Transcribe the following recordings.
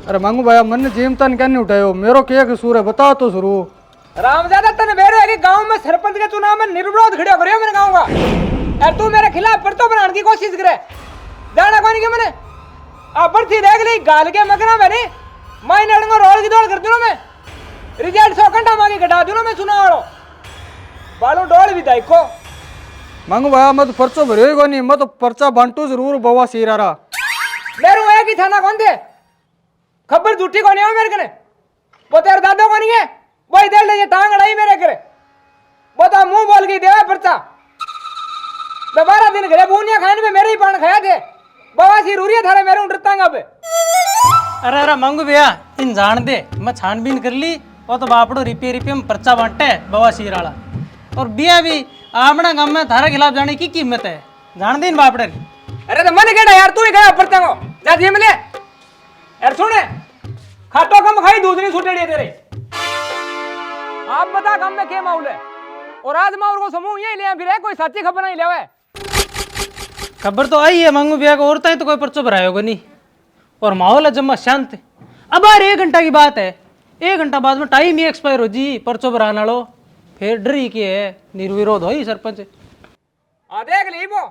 अरे मांगू भाई मन जीमता क्या नहीं उठायो मेरो क्या कसूर है बताओ तो शुरू। रामजादा तने बेरो है कि गांव में सरपंच के चुनाव में निर्विरोध खड़े करियो मैंने गांव का यार तू मेरे खिलाफ परतो बनाने की कोशिश करे जाना कौन के मैंने अब बढ़ती देख ली गाल के मगना मैंने मैं नड़ंगो रोल की दौड़ कर दूं मैं रिजल्ट 100 घंटा मांगे घटा दूं मैं चुनाव वालों बालो डोल भी दाइको मांगू भाई मैं तो पर्चो भरे को नहीं मैं तो पर्चा बांटू जरूर बवा सीरारा मेरे वो एक ही थाना कौन थे खबर झूठी कौन है मेरे कने वो तेरे दादा कौन है वही दे ले ये टांग अड़ाई मेरे करे वो तो मुंह बोल के देवा पर्चा 12 दिन घरे बूनिया खाने में मेरे ही पान खाया थे बवासी रूरिया थारे मेरे उड़ टांगा पे अरे अरे मांगू भैया इन जान दे मैं छानबीन कर ली वो तो बापड़ो रिपे में पर्चा बांटे बवा सीराला और बिया भी आपना गांव में थारे खिलाफ जाने की कीमत है जान दे इन बापड़े अरे तो मन केड़ा यार तू ही गया पर्चा को जा जिम ले यार सुने खाटो कम खाई दूध नहीं छूटेड़ी तेरे आप बता काम में क्या माहौल है और आज माहौल को समूह यही ले फिर कोई सच्ची खबर नहीं ले खबर तो आई है मांगू भैया को और तो कोई पर्चो भराया होगा नहीं और माहौल है जम्मा शांत। अब यार 1 घंटा की बात है 1 घंटा बाद में टाइम ही एक्सपायर हो जी पर्चो भराना लो फिर डरी के है निर्विरोध हो ही सरपंच आ देख ली वो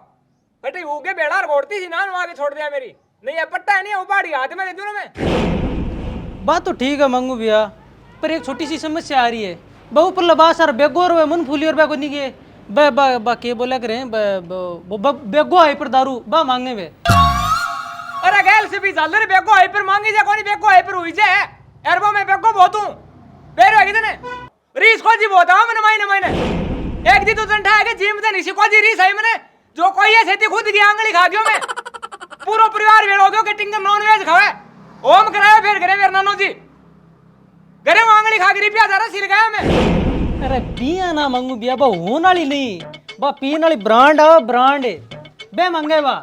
बेटी उगे बेड़ा रोड़ती थी ना आगे छोड़ दिया मेरी नहीं है पट्टा है नहीं उपाड़ी हाथ में दे दूं मैं बात तो ठीक है मांगू भैया पर एक छोटी सी समस्या आ रही है बहु पर लबा सर बेगोर वे मन फूली और बेगो नहीं गए बे बा के बोला करे बेगो है पर दारू बा मांगे वे अरे गैल से भी चल रे बेगो है पर मांगी जा कोनी बेगो है पर हुई जे यार वो मैं बेगो बहुत हूं बेरो है कितने रीस को जी बहुत है मैंने महीने एक दी तो जंठा है कि जिम से निसी को जी रीस है मैंने जो कोई है सेती खुद की आंगली खा गयो मैं पूरा परिवार भेड़ हो गयो कि टिंगर नॉन वेज खावे ओम कराया फिर करे मेरे नानो जी घरे आंगली खा के रिपिया जा रहा सिर गया मैं अरे बिया ना मांगू बिया बा होने वाली नहीं बा पीने वाली ब्रांड है ब्रांड बे मांगे बा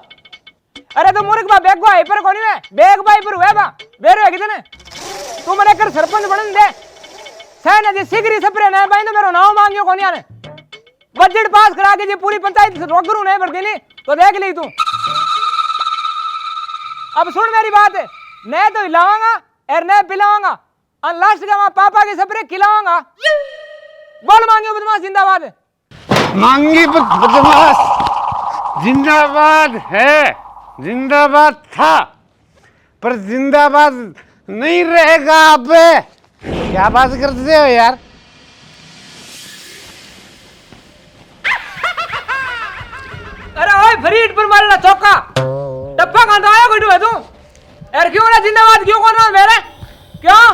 अरे तो मूर्ख बा बेग है पर कोनी में बेग भाई पर हुए बा बेरो है कितने तू मेरे कर सरपंच बनन दे सैन जी सिगरी सपरे ना भाई तो मेरो नाम मांगियो कोनी आने बजट पास करा के जी पूरी पंचायत से रोकरू नहीं भर देनी तो देख ली तू अब सुन मेरी बात मैं तो हिलाऊंगा और मैं पिलाऊंगा और लास्ट के वहां पापा के सपरे खिलाऊंगा बोल मांगियो बदमाश जिंदाबाद मांगी बदमाश जिंदाबाद है जिंदाबाद था पर जिंदाबाद नहीं रहेगा अब क्या बात करते हो यार अरे ओए फरीद पर मारना चौका डब्बा खांदा आयो गडू है तू यार क्यों ना जिंदाबाद क्यों करना मेरे क्यों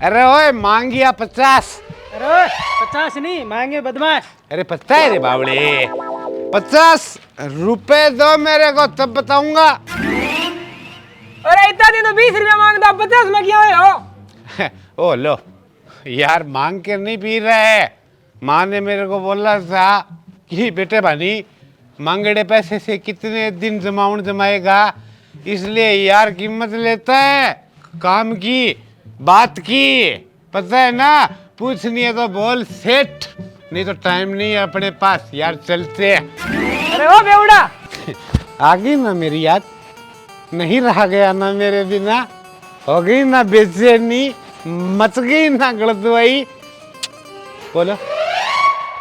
अरे ओए मांगिया 50 अरे 50 नहीं मांगे बदमाश अरे पता है रे बावड़े 50 रुपए दो मेरे को तब बताऊंगा अरे इतना दिन तो 20 रुपया मांगता 50 में क्या हो ओ लो यार मांग के नहीं पी रहे माँ ने मेरे को बोला था कि बेटे भानी मांगड़े पैसे से कितने दिन जमाएगा इसलिए यार कीमत लेता है काम की बात की पता है ना पूछनी है तो बोल सेठ नहीं तो टाइम नहीं है अपने पास यार चलते हैं अरे ओ बेवड़ा आ गई ना मेरी याद नहीं रहा गया ना मेरे बिना हो गई ना बेचैनी मच गई ना गलतवाई बोलो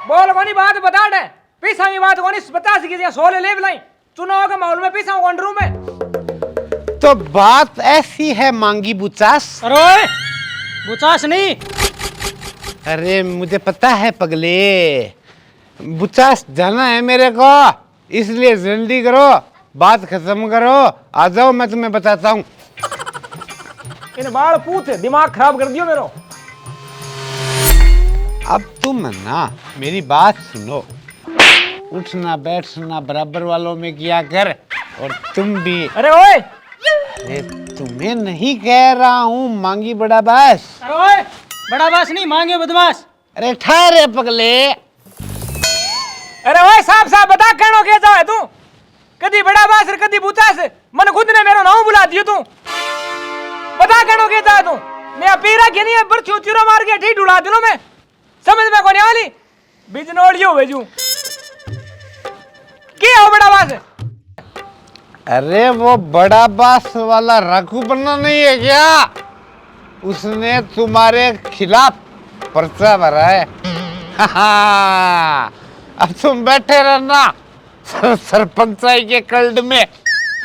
बोल कोनी बात बता दे पीसा की बात कोनी 50 की 16 ले बुलाई चुनाव के माहौल में पीसा कौन रूम में तो बात ऐसी है मांगी बुचास अरे बुचास नहीं अरे मुझे पता है पगले बुचास जाना है मेरे को इसलिए जल्दी करो बात खत्म करो आ जाओ मैं तुम्हें बताता हूँ इन बाल पूछ दिमाग खराब कर दियो मेरो अब तुम ना मेरी बात सुनो उठना बैठना बराबर वालों में किया कर और तुम भी अरे ओए अरे तुम्हें नहीं कह रहा हूँ मांगी बड़ा बास अरे ओए बड़ा बास नहीं मांगे बदमाश अरे ठहरे पगले अरे ओए साफ साफ बता कहनो के जाए तू कदी बड़ा बास कदी बूचास मन खुद ने मेरो नाम बुला दियो तू बता कहनो के जाए तू मैं पीरा के नहीं पर चूचूरो मार के ठीक उड़ा दिलो मैं समझ में कोनी वाली बिजनोड़ियो भेजू की हो बड़ा बास अरे वो बड़ा बास वाला रघु बन्ना नहीं है क्या? उसने तुम्हारे खिलाफ पर्चा भरा है। अब तुम बैठे रहना सरपंचाई के कल्ड में।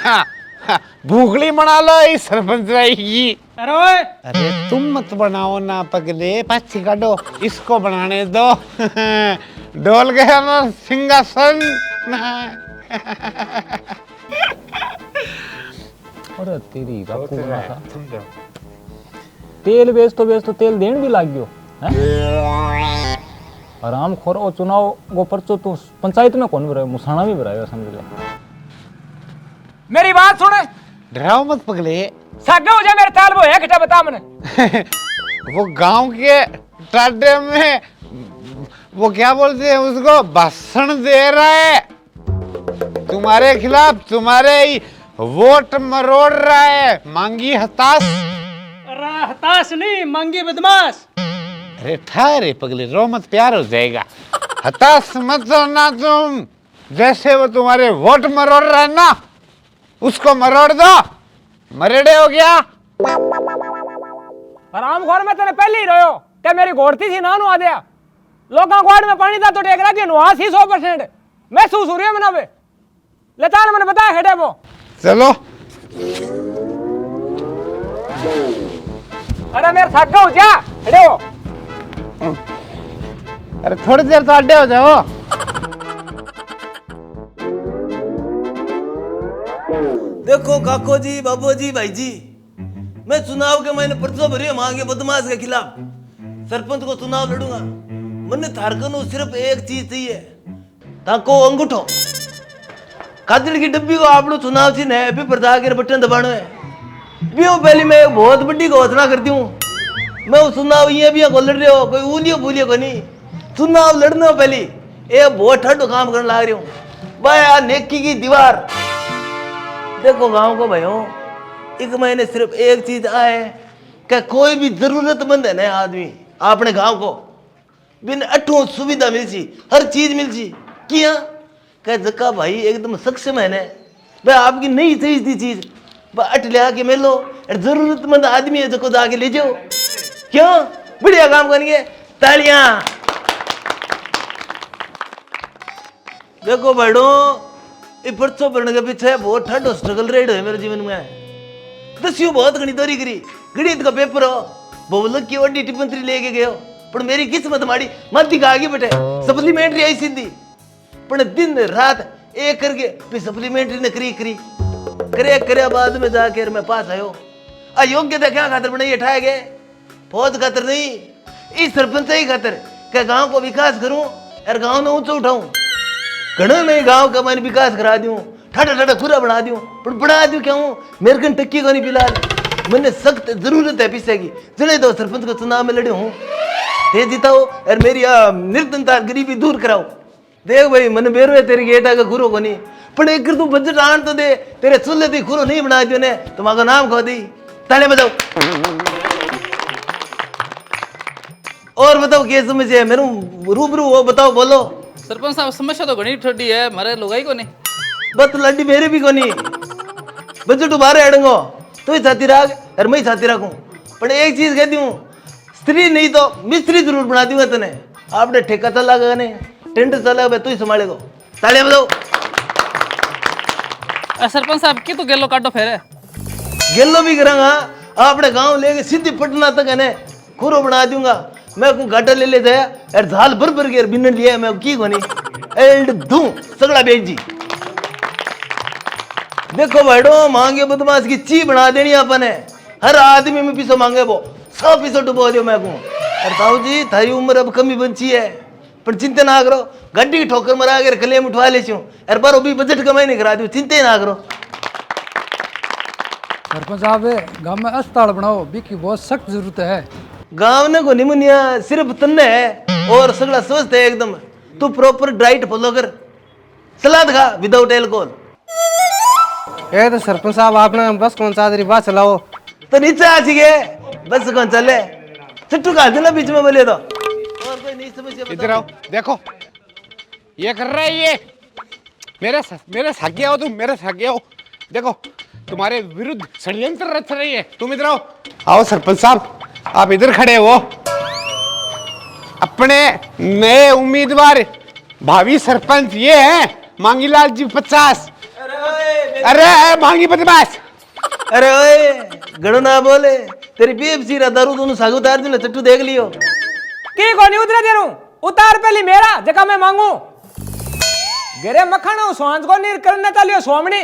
हाँ, हाँ, भूखली बना लो इस सरपंचाई की। अरे ओए अरे तुम मत बनाओ ना पगले, पाछी काटो, इसको बनाने दो। डोल गया ना सिंहासन। अरे तेरी बापू बना था तेल बेच तो तेल देन भी लाग गयो हैं? आराम खोर ओ चुनाव वो पर्चो तू पंचायत में कौन भरायो? मुसाणा भी भरायो समझ ले। मेरी बात सुन, डराओ मत पगले। सागे हो जा मेरे ताल वो है खटा बता मने। वो गांव के टाडे में वो क्या बोलते हैं उसको, भाषण दे रहा है। तुम्हारे खिलाफ तुम्हारे ही वोट मरोड़ रहा है। मांगी हताश। अरे हताश नहीं, मांगी बदमाश। अरे ठहरे पगले, रो मत, प्यार हो जाएगा। हताश मत होना तुम। जैसे वो तुम्हारे वोट मरोड़ रहा है ना, उसको मरोड़ दो। मरेड़े हो गया। आराम खोर में तेरे पहले ही रहो ते मेरी घोड़ती थी ना नु आ दिया। लोकां गोड़ में पानी था तो टेक रहा थी नुआस ही 100% महसूस हो रही है मनावे। लेता ने मैंने बताया हेडे वो। चलो। अरे मेरे सागे हो जा हेडे वो। अरे थोड़ी देर तो अड्डे हो जाओ। देखो काको जी, बाबू जी, भाई जी, मैं चुनाव के मैंने पर्चो भरियो मांगे बदमाश के खिलाफ। सरपंच को चुनाव लड़ूंगा। मैंने थारकन सिर्फ एक चीज चाहिए, ताको अंगूठो। काजल की डब्बी को आपनो चुनाव चिन्ह है, अभी प्रदा के बटन दबानो है। बियो पहले मैं एक बहुत बड़ी घोषणा करती हूँ। मैं वो चुनाव ये भी को लड़ रहे हो, कोई उलियो भूलियो को नहीं। चुनाव लड़ने हो पहले ये बहुत ठंडो काम करने लग रही हूँ। भाई नेकी की दीवार। देखो गांव को भाइयों, एक महीने सिर्फ एक चीज आए कि कोई भी जरूरतमंद है ना आदमी अपने गांव को बिन अठों सुविधा मिलची, हर चीज मिलची। किया कह जका भाई एकदम सक्षम है ना, भाई आपकी नहीं चाहिए थी चीज अट ले आके मिलो। जरूरतमंद आदमी है जो जाके ले जाओ। क्यों बढ़िया काम करेंगे, तालियां। देखो भाइयों, ये पर्चो भरने के पीछे बहुत ठंडो स्ट्रगल रेड है मेरे जीवन में। दसियों बहुत गणितोरी करी, गणित का पेपर हो बहुलक की वड्डी टिप्पणी लेके गयो, पर मेरी किस्मत माड़ी मत दिखा आगे बेटे। सप्लीमेंट्री आई सीधी, पर दिन रात एक करके फिर सप्लीमेंट्री ने करी करे बाद में जाकर मैं पास आयो। अयोग्यता क्या खातर बनाई उठाए गए, फौज खातर नहीं, इस सरपंच ही खातर क्या गांव को विकास करूं और गांव में ऊंचा उठाऊं। घणों में गांव का मैंने विकास करा दूं, ठाठा पूरा बना दूं, पर बना दूं क्या हूं, मेरे कन टक्की को नहीं फिलहाल। मैंने सख्त जरूरत है पीछे की, जड़े दो सरपंच को चुनाव में लड़े हूं, ये जिताओ और मेरी निर्धनता गरीबी दूर कराओ। देख भाई मैंने बेरो है तेरी गेटा का खुरो को नहीं, पर एक तू बजट आन तो दे, तेरे चूल्हे थी खुरो नहीं बना दियो ने, तुम्हारा नाम खो दी। ताले बजाओ। और बताओ क्या समस्या है, मेरे रूबरू हो बताओ, बोलो। सरपंच साहब समस्या तो घनी ठंडी है, मारे लुगाई को नहीं बत लड्डी मेरे भी को नहीं, बजट बाहर अड़ंगो तो ही छाती राख और मैं छाती रखूं। पर एक चीज कहती हूँ, स्त्री नहीं तो मिस्त्री जरूर बना दूंगा तने। आपने ठेका चला गया ने, टेंट चला गया तू ही संभालेगो। तालियां बजाओ। सरपंच साहब की तो गेलो काटो फेरे गेलो भी करांगा, आपने गांव लेके सीधी पटना तक है ने खुरो बना दूंगा। मैं को गाटा ले जाया और झाल भर के बिन लिया मैं की कोनी एल्ड दूं सगड़ा बेच जी। देखो भाइडो, मांगे बदमाश की ची बना देनी अपन है, हर आदमी में पीछे मांगे वो 100 पीछे डुबो दियो मैं को। और ताऊ जी थारी उम्र अब कमी बची है, पर चिंता ना करो, गड्डी की ठोकर मरा कर क्लेम उठवा ले छू और बार भी बजट कमाई नहीं करा दियो, चिंता ही ना करो। सरपंच साहब गांव में अस्पताल बनाओ, बीकी बहुत सख्त जरूरत है। गांव ने को निमोनिया सिर्फ तन्ने है और सगड़ा स्वस्थ है एकदम। तू प्रॉपर डाइट फॉलो कर, सलाद खा विदाउट अल्कोहल। ए तो सरपंच साहब आपने बस कौन सा बात चलाओ तो नीचे आ सी गए, बस कौन चले छट्टू का देना बीच में बोले तो। और कोई नहीं समस्या इधर आओ, देखो ये कर रहा है ये। मेरे सागे आओ तुम, मेरे सागे आओ। देखो तुम्हारे विरुद्ध षड्यंत्र रच रही है। तुम इधर आओ। आओ सरपंच साहब, आप इधर खड़े हो। अपने नए उम्मीदवार भावी सरपंच ये हैं मांगीलाल जी 50। अरे मांगी बदमाश। अरे ओए गड़ो ना बोले, तेरी पीएफसी रा दारू दोनों साग उतार दिले, चट्टू देख लियो। की कोनी उतरे देरू, उतार पहली मेरा जका मैं मांगू। घरे मखण स्वांज को नीर करने चलियो स्वामणी।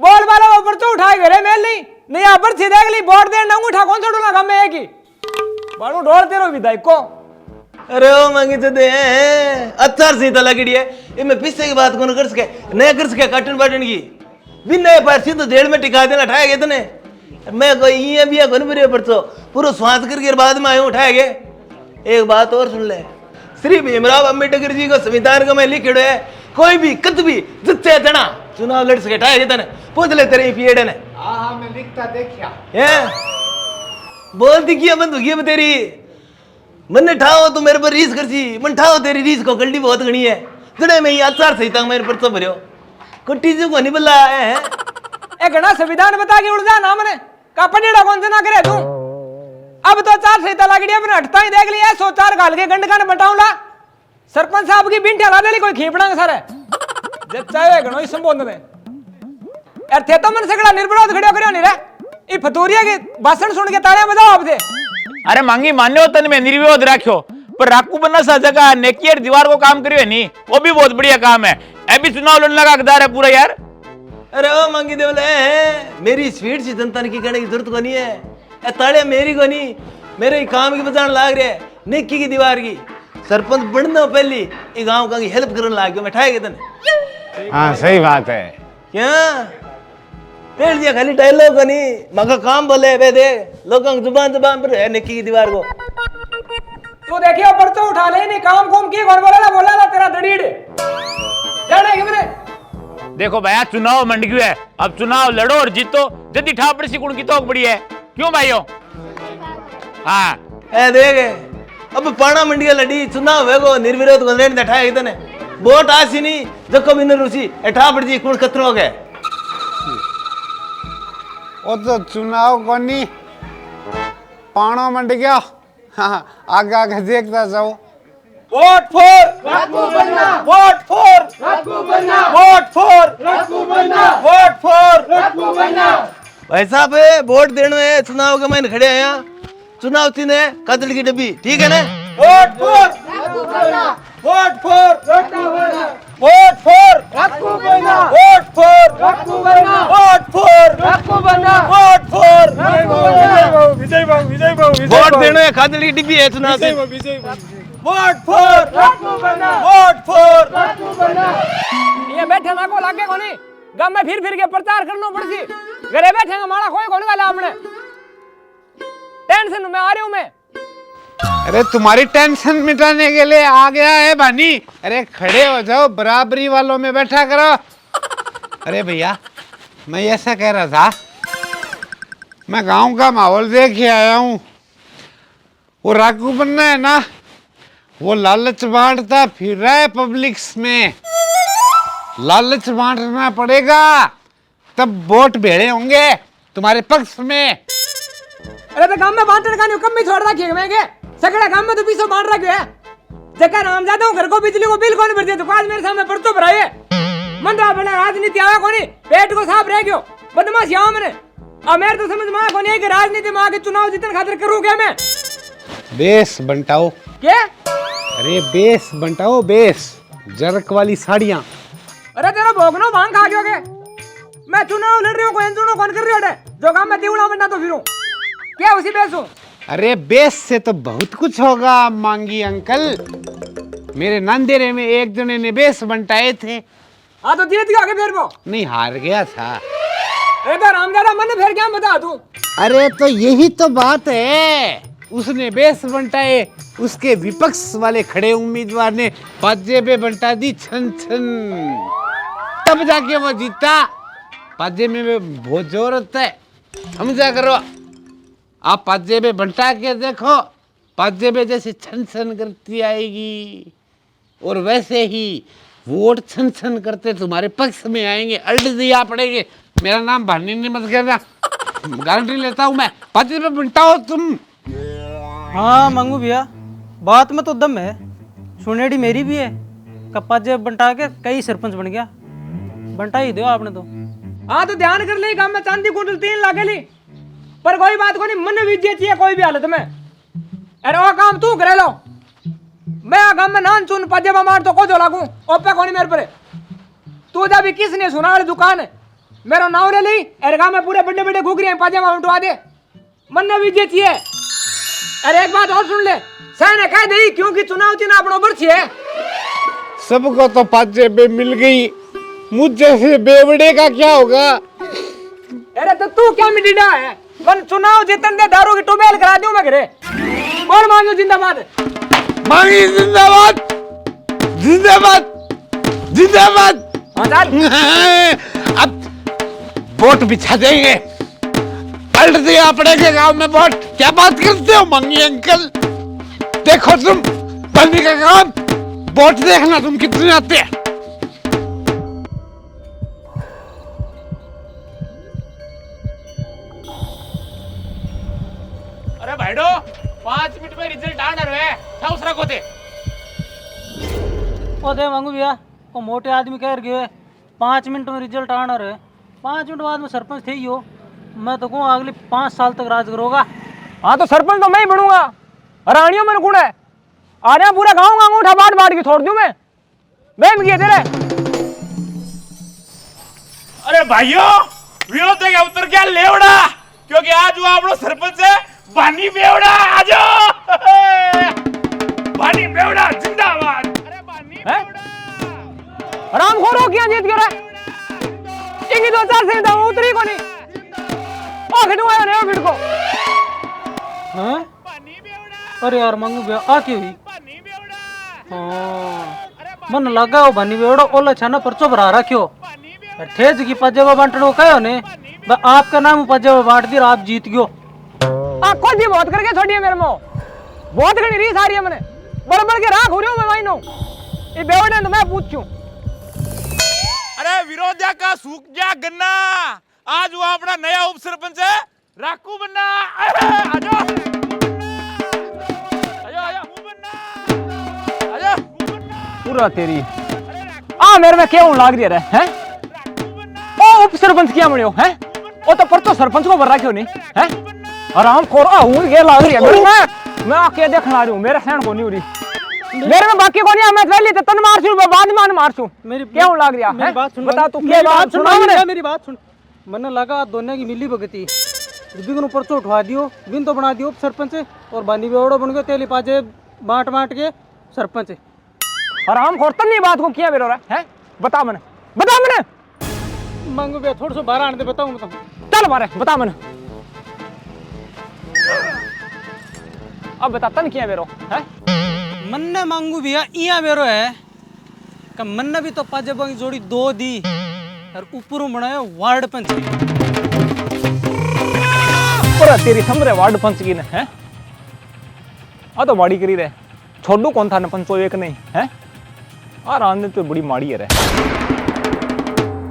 बोल वाला वो पर्चो उठाए घरे मेल नहीं यहाँ पर सी देख ली वोट दे ना उठा कौन छोड़ूंगा गम में एक ही बालू ढोल तेरो विधायक को। अरे ओ मांगी चदे अच्छा सीता लगड़ी है, इनमें पिस्से की बात कौन कर सके, नया कर सके काटन बाटन की बिन नए पार सीधो जेल में टिका देना ठाए गए तने। मैं कोई ये भी कौन बरे परचो पूरा स्वाद करके बाद में आयो उठाए गए। एक बात और सुन ले, श्री भीमराव अंबेडकर जी को संविधान का मैं लिखिड़ो है, कोई भी कत भी जितने तना चुनाव लड़ सके ठाए गए तने। पूछ ले तेरे पीएड ने। हाँ मैं लिखता देखिया। बोल दी किया बंद हो गई तेरी। मन ठाओ तो मेरे पर रीस कर सी, मन ठाओ तेरी रीस को गलती बहुत घनी है। जड़े में आचार संहिता मेरे पर तो भरियो कुट्टी जी को नहीं बल्ला है। एक घना संविधान बता के उड़ जा ना मने का पड़ेड़ा कौन से ना करे तू। अब तो चार संहिता लागड़ी है, हटता ही देख लिया 104 गाल के गंड कान बटाऊंगा। सरपंच साहब की बिंठा ला दे कोई खीपड़ा सारे जब चाहे घणो ही संबोधन है यार। थे तो मन सगड़ा निर्विरोध खड़ियो करियो नहीं रे, ई फतूरिया के भाषण सुन के तालियां बजाओ आप दे। अरे मांगी मान्यो तन में निर्विरोध राख्यो, पर राकू बन्ना सा जगह नेकियर दीवार को काम करियो नहीं, वो भी बहुत बढ़िया काम है। अभी चुनाव लड़ने का हकदार है पूरा यार। अरे ओ मांगी देवले मेरी स्पीड से जनता की कहने की जरूरत को नहीं है। ए ताड़े मेरी को नहीं, मेरे काम की बजान लाग रहे है नेकी की दीवार की। सरपंच बनना पहली ये गांव का हेल्प करने लाग गयो मैं ठाए गए तने। हाँ सही बात है। क्या पेड़ दिया खाली डायलॉग को नहीं, मगर काम बोले बे दे लोगों की जुबान जुबान पर है नेकी की दीवार को। तू देखियो पर्चो उठा ले नहीं काम कुम की कौन बोला ला तेरा दड़ीड़ जाने के मेरे। देखो भैया चुनाव मंड गयो है, अब चुनाव लड़ो और जीतो। जदी ठापड़ी सी कुण की तोक बड़ी है क्यों भाइयों। हाँ ए देख अब पाना मंडिया लड़ी चुनाव वेगो निर्विरोध को लेने ठाए गए तने। वोट आसी नहीं जको बिन रुचि एठा पड़ जी कुण खतरो गए। वो तो चुनाव को नहीं पानो मंड गया। हाँ आगे आगे देखता जाओ। वोट फॉर राकू बनना, वोट फॉर राकू बनना, वोट फॉर राकू बनना, वोट फॉर राकू बनना। भाई साहब वोट देने है चुनाव के मैंने खड़े हैं, चुनाव चिन्ह है कातल की डब्बी, ठीक है ना। वोट फॉर राकू बनना, वोट फॉर राकू बनना, वोट फॉर राकू बनना, वोट फॉर राकू बनना, वोट फॉर राकू बनना, वोट फॉर राकू बनना। विजय बाबू वोट देने है कातल की डब्बी है चुनाव से। वोट फॉर राकू बनना, वोट फॉर राकू बनना। ये बैठे ना को लागे कोनी गांव में फिर के प्रचार करनो पड़सी। घरे बैठेगा माड़ा कोई कोनी वाला हमने टेंशन में आ रही हूं मैं। अरे तुम्हारी टेंशन मिटाने के लिए आ गया है बानी। अरे खड़े हो जाओ, बराबरी वालों में बैठा करो। अरे भैया मैं ऐसा कह रहा था, मैं गांव का माहौल देख के आया हूँ। वो राकू बनना है ना, वो लालच बांटता फिर रहा है पब्लिक्स में। लालच बांटना पड़ेगा तब वोट भेड़े होंगे तुम्हारे पक्ष में। अरे तो गांव में बांटने का नहीं कम भी छोड़ रखिए मैं के सगड़ा गांव में तो पीछे बांट रखे है। जगह नाम जाता हूं घर को बिजली को बिल कौन भर दिया, तो आज मेरे सामने पर्चो भराए मंडा बना राजनीति आया कोनी पेट को साफ रह गयो बदमाश यहाँ मैंने। अब मेरे तो समझ में आया कोनी है कि राजनीति में आके चुनाव जीतने खातिर करूं क्या मैं। बेस बंटाओ। क्या? अरे बेस बंटाओ, बेस जरक वाली साड़ियां। अरे तेरा भोगनो भांग खा गयो के मैं चुनाव लड़ रही हूँ, कोई चुनाव कौन कर रही है जो काम में दीवड़ा बनना तो फिरूं क्या उसी बेस हूँ। अरे बेस से तो बहुत कुछ होगा मांगी अंकल। मेरे नंदेरे में एक जने ने बेस बंटाए थे। हाँ तो जीत गया आगे फिर वो नहीं हार गया था। अरे तो रामदादा मन फिर क्या बता तू। अरे तो यही तो बात है, उसने बेस बंटाए, उसके विपक्ष वाले खड़े उम्मीदवार ने पाजेबे बंटा दी छन छन, तब जाके वो जीता। पाजेबे में बहुत जोर होता है, समझा करो। आप पाजेबे बंटा के देखो, पाजेबे जैसे छन छन करती आएगी और वैसे ही वोट छन छन करते तुम्हारे पक्ष में आएंगे। अल्ट दिया पड़ेंगे मेरा नाम भानी नहीं मत कहना, गारंटी लेता हूँ मैं। 5 रुपये बनता हो तुम। हाँ मंगू भैया, बात में तो दम है, सुनेड़ी मेरी भी है। कप्पा जेब बंटा के कई सरपंच बन गया, बंटा ही दो आपने तो। हाँ तो ध्यान कर ले, काम में चांदी कुंटल 3 लाख ली, पर कोई बात को नहीं, मन विजय चाहिए कोई भी हालत में। अरे वो काम तू करे लो, मैं आ काम में नान चुन पजेबा मार तो को जो लागू ओपे कोनी मेरे पर। तू जब किसने सुना वाली दुकान है मेरा नाव ले ली, अरे काम में पूरे बड़े बड़े घुघरी पजेबा उठवा दे, मन विजय चाहिए। अरे एक बात और सुन ले, सहने कह दे क्योंकि चुनाव चिन्ह अपनों पर छे। सबको तो 5 जेबें मिल गई, मुझे से बेवड़े का क्या होगा? अरे तो तू क्या मिटीडा है, मन चुनाव जीतन दे, दारू की टूबेल करा दूं मैं घरे। बोल मांगो जिंदाबाद, मांगी जिंदाबाद, जिंदाबाद, जिंदाबाद। अब वोट बिछा देंगे, पलट दिया पड़ेगा गांव में वोट। क्या बात करते हो मंगी अंकल? देखो तुम बंदी का काम, वोट देखना तुम कितने आते हैं। अरे भाईडो 5 मिनट में रिजल्ट आना है, क्या उस रखो थे? ओ दे मंगू भैया, वो मोटे आदमी कह रहे 5 मिनट में रिजल्ट आना रहे, 5 मिनट बाद में सरपंच थे ही हो। मैं तो कहूँ अगले 5 साल तक राज करोगा। हाँ तो सरपंच तो मैं ही बनूंगा, रानियों में गुण है। आ रहा पूरा गाँव अंगूठा बांट बांट के छोड़ दूं मैं किए तेरे। अरे भाइयों, विरोध का उत्तर क्या लेवड़ा, क्योंकि आज वो आपनो सरपंच है भानी बेवड़ा। आजो भानी बेवड़ा जिंदाबाद। अरे भानी बेवड़ा राम खोरो क्या जीत गया रे, इनकी 2-4 से दाव उतरी को नहीं, ओ खिडू आयो रे फिर को। हाँ? अरे यार मंगू भैया आ क्यों हुई? हाँ, मन लगा हो भानी बेवड़ा ओला छाना परचो भरा रखियो, ठेज की पजेबा बांटनो कहो ने, आपका नाम पजेबा बांट दी, आप जीत गयो। खुद जी बहुत करके छोड़िए मेरे मुंह, बहुत घनी रीस आ रही है मैंने, बड़बड़ के राख हो रही हूं मैं माइनो, ये बेवड़े तो मैं पूछूं। अरे विरोधिया का सूख गया गन्ना, आज वो अपना नया उप सरपंच है राकू बन्ना। आजो पूरा तेरी आ मेरे में क्यों लाग रही है? ओ उप सरपंच क्या मणियो है, ओ तो पर तो सरपंच को भर रखियो नहीं है। आराम खोर आ हूं ये लाग रही है मेरे में, मैं आके देखना रही हूं, मेरे सहन को नहीं हो रही मेरे में, बाकी को नहीं। मैं पहले तो तन मार छू बाद में मार छू, मेरी क्यों लाग रहा है? बात सुन, बता तू क्या बात सुना मैंने, मेरी बात सुन। मन लगा दोनों की मिली भगती, बिन परचो उठवा दियो, बिन तो बना दियो उप सरपंच और बानी बेवड़ो बन गयो, तेली पाजे बांट बांट के सरपंच। आराम खोर तन्नी बात को किया मेरे है, बता मैंने, बता मैंने। मंगू भैया थोड़ा सा बाहर आने दे, बताऊं मैं तो। चल मारे बता मैंने, अब बता तन किया मेरे है। मन्ने मांगू भैया इया बेरो है कि मन्ने भी तो पाजेबा की जोड़ी 2 दी और ऊपरों बनाया वार्ड पंच। पूरा तेरी समरे वार्ड पंच की ने है, आ तो बाड़ी करी रे, छोड़ू कौन था न पंचो एक नहीं है। आ रांदे तो बड़ी माड़ी है रे।